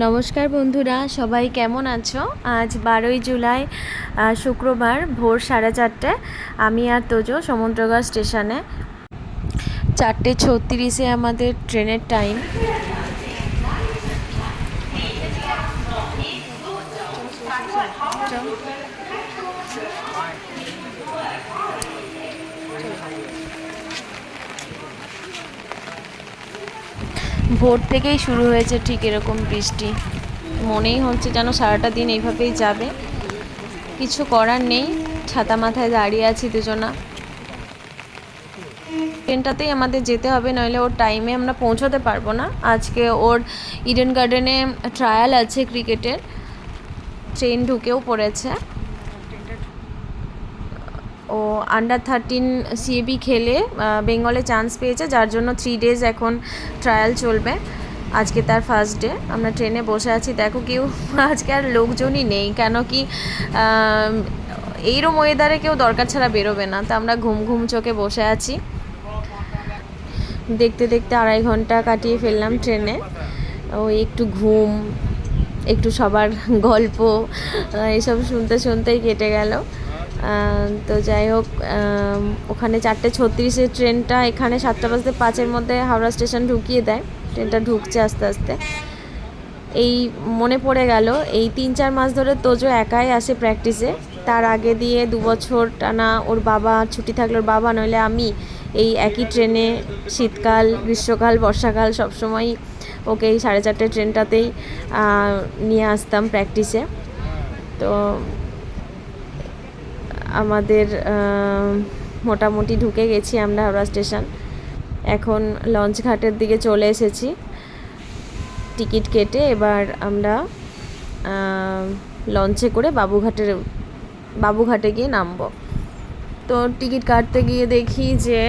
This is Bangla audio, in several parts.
নমস্কার বন্ধুরা, সবাই কেমন আছো? আজ 12ই জুলাই শুক্রবার ভোর 4:30 আমি আর তোজো সমুদ্রগড় স্টেশনে। 4:36 আমাদের ট্রেনের টাইম। ভোর থেকেই শুরু হয়েছে ঠিক এরকম বৃষ্টি। মনেই হচ্ছে যেন সারাটা দিন এইভাবেই যাবে। কিছু করার নেই, ছাতা মাথায় দাঁড়িয়ে আছি দুজনা। ট্রেনটাতেই আমাদের যেতে হবে, নইলে ওর টাইমে আমরা পৌঁছতে পারবো না। আজকে ওর ইডেন গার্ডেনে ট্রায়াল আছে ক্রিকেটের, ট্রেন ঢুকেও পড়েছে। ও আন্ডার-13 সিএবি খেলে বেঙ্গলে চান্স পেয়েছে, যার জন্য 3 ডেজ এখন ট্রায়াল চলবে। আজকে তার ফার্স্ট ডে। আমরা ট্রেনে বসে আছি, দেখো কেউ আজকে আর লোকজনই নেই, কেন কি এইরকম ওয়েদারে কেউ দরকার ছাড়া বেরোবে না। তো আমরা ঘুম ঘুম চোখে বসে আছি। দেখতে দেখতে 2.5 ঘন্টা কাটিয়ে ফেললাম ট্রেনে। ওই একটু ঘুম, একটু সবার গল্প, এসব শুনতে শুনতেই কেটে গেল। তো যাই হোক, ওখানে 4:36 ট্রেনটা এখানে 7:05 মধ্যে হাওড়া স্টেশন ঢুকিয়ে দেয়। ট্রেনটা ঢুকছে আস্তে আস্তে। এই মনে পড়ে গেল, এই 3-4 মাস ধরে তোজো একাই আসে প্র্যাকটিসে। তার আগে দিয়ে 2 বছর টানা ওর বাবা ছুটি থাকলে, ওর বাবা নইলে আমি এই একই ট্রেনে শীতকাল, গ্রীষ্মকাল, বর্ষাকাল সবসময় ওকে এই 4:30 ট্রেনটাতেই নিয়ে আসতাম প্র্যাকটিসে। তো আমাদের মোটামুটি ঢুকে গেছি আমরা হাওড়া স্টেশন। এখন লঞ্চ ঘাটের দিকে চলে এসেছি। টিকিট কেটে এবার আমরা লঞ্চে করে বাবুঘাটে গিয়ে নামবো। তো টিকিট কাটতে গিয়ে দেখি যে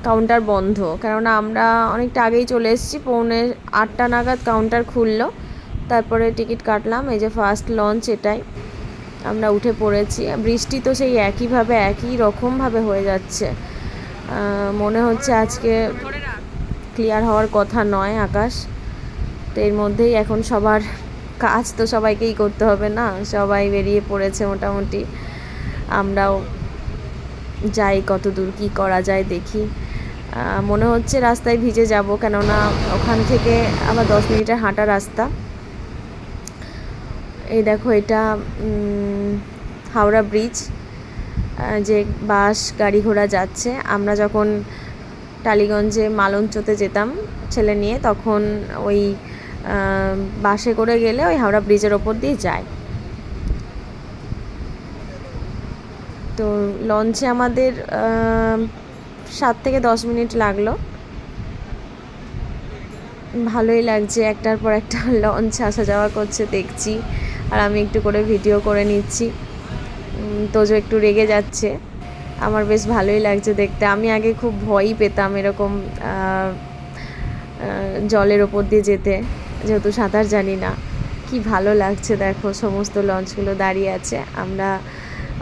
কাউন্টার বন্ধ, কেননা আমরা অনেকটা আগেই চলে এসেছি। 7:45 নাগাদ কাউন্টার খুললো। তারপরে টিকিট কাটলাম। এই যে ফার্স্ট লঞ্চ, এটাই আমরা উঠে পড়েছি। বৃষ্টি তো সেই একই রকমভাবে হয়ে যাচ্ছে। মনে হচ্ছে আজকে ক্লিয়ার হওয়ার কথা নয় আকাশ। তো এর মধ্যেই এখন সবার কাজ তো সবাইকেই করতে হবে না, সবাই বেরিয়ে পড়েছে মোটামুটি। আমরাও যাই, কত দূর কী করা যায় দেখি। মনে হচ্ছে রাস্তায় ভিজে যাব, কেননা ওখান থেকে আবার 10 মিনিটের হাঁটা রাস্তা। এই দেখো, এটা হাওড়া ব্রিজ, যে বাস গাড়ি ঘোড়া যাচ্ছে। আমরা যখন টালিগঞ্জে মালঞ্চতে যেতাম ছেলে নিয়ে, তখন ওই বাসে করে গেলে ওই হাওড়া ব্রিজের ওপর দিয়ে যায়। তো লঞ্চে আমাদের 7 থেকে 10 মিনিট লাগলো। ভালোই লাগছে, একটার পর একটা লঞ্চ আসা যাওয়া করছে দেখছি, আর আমি একটু করে ভিডিও করে নিচ্ছি। তোজো একটু রেগে যাচ্ছে। আমার বেশ ভালোই লাগছে দেখতে। আমি আগে খুব ভয়ই পেতাম এরকম জলের ওপর দিয়ে যেতে, যেহেতু সাঁতার জানি না। কি ভালো লাগছে দেখো, সমস্ত লঞ্চগুলো দাঁড়িয়ে আছে। আমরা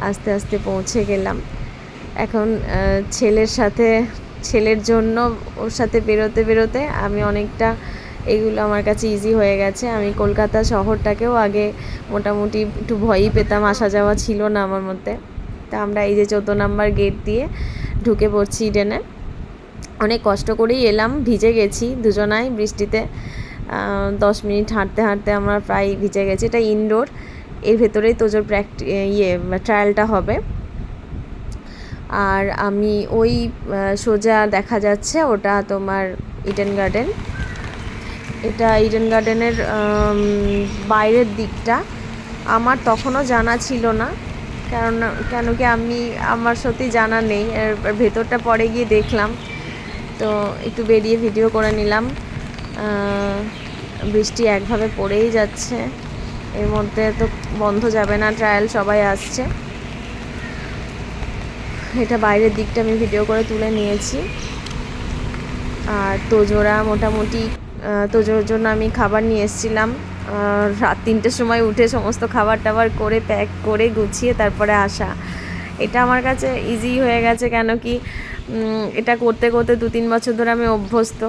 আস্তে আস্তে পৌঁছে গেলাম। এখন ছেলের জন্য ওর সাথে বেরোতে বেরোতে আমি অনেকটা, এগুলো আমার কাছে ইজি হয়ে গেছে। আমি কলকাতা শহরটাকেও আগে মোটামুটি একটু ভয়ই পেতাম, আসা যাওয়া ছিল না আমার মধ্যে। তা আমরা এই যে 14 নম্বর গেট দিয়ে ঢুকে পড়ছি ইডেনে। অনেক কষ্ট করেই এলাম, ভিজে গেছি দুজনাই বৃষ্টিতে। 10 মিনিট হাঁটতে হাঁটতে আমরা প্রায় ভিজে গেছি। এটা ইনডোর, এর ভেতরেই তোজোর ট্রায়ালটা হবে। আর আমি ওই সোজা দেখা যাচ্ছে, ওটা তোমার ইডেন গার্ডেন। এটা ইডেন গার্ডেনের বাইরের দিকটা। আমার তখনও জানা ছিল না, কেন কি আমার সত্যি জানা নেই। এর ভেতরটা পরে গিয়ে দেখলাম, তো একটু বেরিয়ে ভিডিও করে নিলাম। বৃষ্টি একভাবে পড়েই যাচ্ছে, এর মধ্যে তো বন্ধ যাবে না, ট্রায়াল সবাই আসছে। এটা বাইরের দিকটা আমি ভিডিও করে তুলে নিয়েছি। আর তোজোরা মোটামুটি, তোজোর জন্য আমি খাবার নিয়ে এসেছিলাম। রাত 3টের সময় উঠে সমস্ত খাবার টাবার করে প্যাক করে গুছিয়ে তারপরে আসা। এটা আমার কাছে ইজি হয়ে গেছে, কেন কি এটা করতে করতে 2-3 বছর ধরে আমি অভ্যস্ত।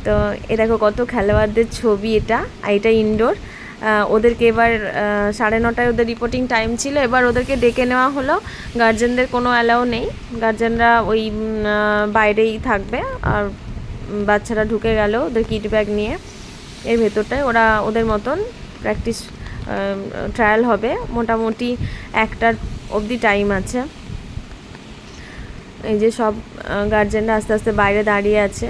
তো এ দেখো কত খেলোয়াড়দের ছবি, এটা ইনডোর। ওদেরকে এবার 9:30 ওদের রিপোর্টিং টাইম ছিল, এবার ওদেরকে ডেকে নেওয়া হলো। গার্জেনদের কোনো অ্যালাউ নেই, গার্জেনরা ওই বাইরেই থাকবে। আর বাচ্চারা ঢুকে গেল ওদের কিট ব্যাগ নিয়ে এর ভেতরটায়, ওরা ওদের মতন প্র্যাকটিস ট্রায়াল হবে। মোটামুটি 1টা অবধি টাইম আছে। এই যে সব গার্জেনরা আস্তে আস্তে বাইরে দাঁড়িয়ে আছে।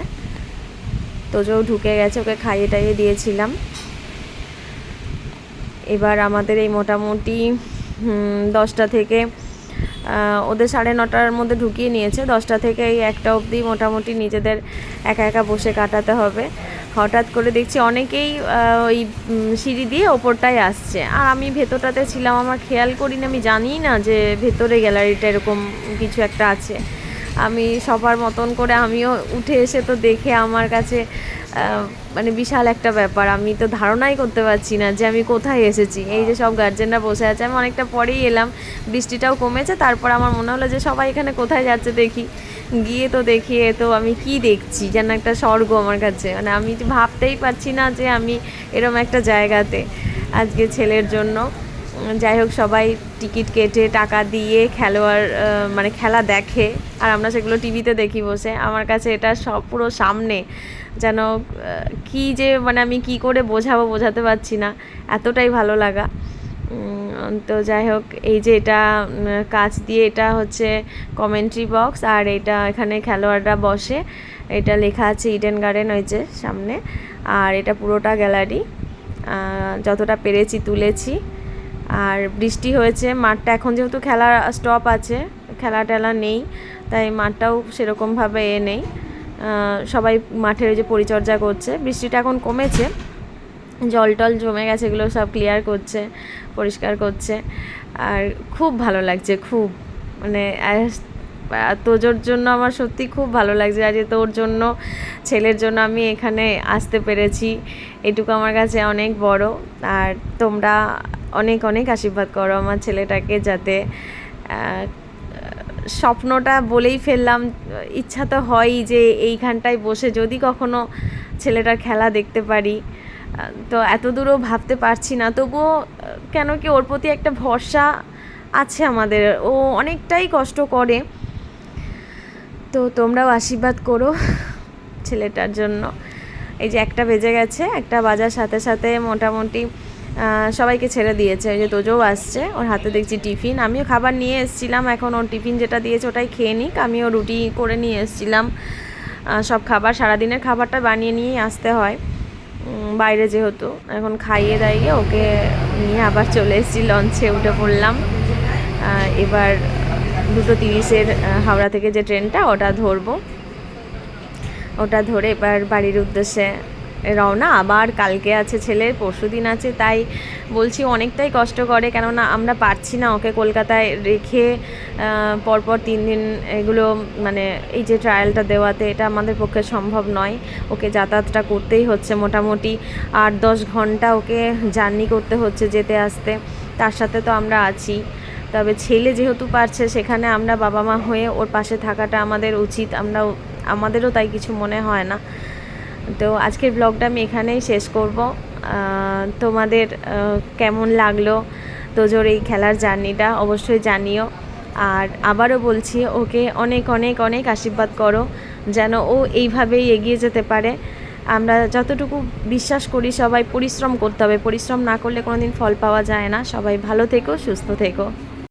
তোজোও ঢুকে গেছে, ওকে খাইয়ে টাইয়ে দিয়েছিলাম। এবার আমাদের এই মোটামুটি 10টা থেকে ওদের 9:30টার মধ্যে ঢুকিয়ে নিয়েছে। 10টা থেকে এই 1টা অবধি মোটামুটি নিজেদের একা একা বসে কাটাতে হবে। হঠাৎ করে দেখছি অনেকেই ওই সিঁড়ি দিয়ে ওপরটায় আসছে, আর আমি ভেতরটাতে ছিলাম, আমার খেয়াল করিনি, আমি জানি না যে ভেতরে গ্যালারিটা এরকম কিছু একটা আছে। আমি সবার মতন করে আমিও উঠে এসে তো দেখে আমার কাছে মানে বিশাল একটা ব্যাপার, আমি তো ধারণাই করতে পারছি না যে আমি কোথায় এসেছি। এই যে সব গার্জেনরা বসে আছে, আমি অনেকটা পরেই এলাম, বৃষ্টিটাও কমেছে। তারপর আমার মনে হলো যে সবাই এখানে কোথায় যাচ্ছে দেখি, গিয়ে তো দেখি তো আমি কি দেখছি যেন একটা স্বর্গ আমার কাছে, মানে আমি ভাবতেই পারছি না যে আমি এরম একটা জায়গাতে আজকে ছেলের জন্য। যাই হোক, সবাই টিকিট কেটে টাকা দিয়ে খেলোয়াড় মানে খেলা দেখে, আর আমরা সেগুলো টিভিতে দেখি বসে। আমার কাছে এটা সব পুরো সামনে, যেন কি যে মানে আমি কি করে বোঝাতে পারছি না, এতটাই ভালো লাগা। তো যাই হোক, এই যে এটা কাঁচ দিয়ে, এটা হচ্ছে কমেন্ট্রি বক্স, আর এটা এখানে খেলোয়াড়রা বসে। এটা লেখা আছে ইডেন গার্ডেন ওই যে সামনে, আর এটা পুরোটা গ্যালারি। যতটা পেরেছি তুলেছি। আর বৃষ্টি হয়েছে, মাঠটা এখন যেহেতু খেলা স্টপ আছে, খেলা টেলা নেই, তাই মাঠটাও সেরকমভাবে নেই। সবাই মাঠের ওই যে পরিচর্যা করছে। বৃষ্টিটা এখন কমেছে, জল টল জমে গেছে, এগুলো সব ক্লিয়ার করছে, পরিষ্কার করছে। আর খুব ভালো লাগছে, খুব মানে তোজোর জন্য আমার সত্যি খুব ভালো লাগছে। আজ তোর জন্য, ছেলের জন্য আমি এখানে আসতে পেরেছি, এটুকু আমার কাছে অনেক বড়। আর তোমরা অনেক অনেক আশীর্বাদ করো আমার ছেলেটাকে, যাতে স্বপ্নটা বলেই ফেললাম, ইচ্ছা তো হয়ই যে এইখানটায় বসে যদি কখনো ছেলেটার খেলা দেখতে পারি। তো এত দূরও ভাবতে পারছি না, তবুও কেন কি ওর প্রতি একটা ভরসা আছে আমাদের, ও অনেকটাই কষ্ট করে। তো তোমরাও আশীর্বাদ করো ছেলেটার জন্য। এই যে 1টা বেজে গেছে, 1টা বাজার সাথে সাথে মোটামুটি সবাইকে ছেড়ে দিয়েছে। ওই যে তোজোও আসছে, ওর হাতে দেখছি টিফিন, আমিও খাবার নিয়ে এসেছিলাম। এখন ওর টিফিন যেটা দিয়েছে ওটাই খেয়ে নিক, আমিও রুটি করে নিয়ে এসেছিলাম। সব খাবার, সারাদিনের খাবারটা বানিয়ে নিয়েই আসতে হয় বাইরে যেহেতু। এখন খাইয়ে দাইয়ে ওকে নিয়ে আবার চলে এসেছি, লঞ্চে উঠে পড়লাম। এবার 2:30-এর হাওড়া থেকে যে ট্রেনটা, ওটা ধরবো। ওটা ধরে এবার বাড়ির উদ্দেশ্যে রওনা। আবার কালকে আছে ছেলের, পরশুদিন আছে, তাই বলছি অনেকটাই কষ্ট করে, কেননা আমরা পারছি না ওকে কলকাতায় রেখে পরপর 3 দিন এগুলো মানে এই যে ট্রায়ালটা দেওয়াতে, এটা আমাদের পক্ষে সম্ভব নয়। ওকে যাতায়াতটা করতেই হচ্ছে, মোটামুটি 8-10 ঘন্টা ওকে জার্নি করতে হচ্ছে যেতে আসতে, তার সাথে তো আমরা আছি। তবে ছেলে যেহেতু পারছে, সেখানে আমরা বাবা মা হয়ে ওর পাশে থাকাটা আমাদের উচিত, আমাদেরও তাই কিছু মনে হয় না। তো আজকের ব্লগটা আমি এখানেই শেষ করব। তোমাদের কেমন লাগলো তোজোর এই খেলার জার্নিটা অবশ্যই জানিও। আর আবারও বলছি, ওকে অনেক অনেক অনেক আশীর্বাদ করো, যেন ও এইভাবেই এগিয়ে যেতে পারে। আমরা যতটুকু বিশ্বাস করি, সবাই পরিশ্রম করতে হবে, পরিশ্রম না করলে কোনো দিন ফল পাওয়া যায় না। সবাই ভালো থেকো, সুস্থ থেকো।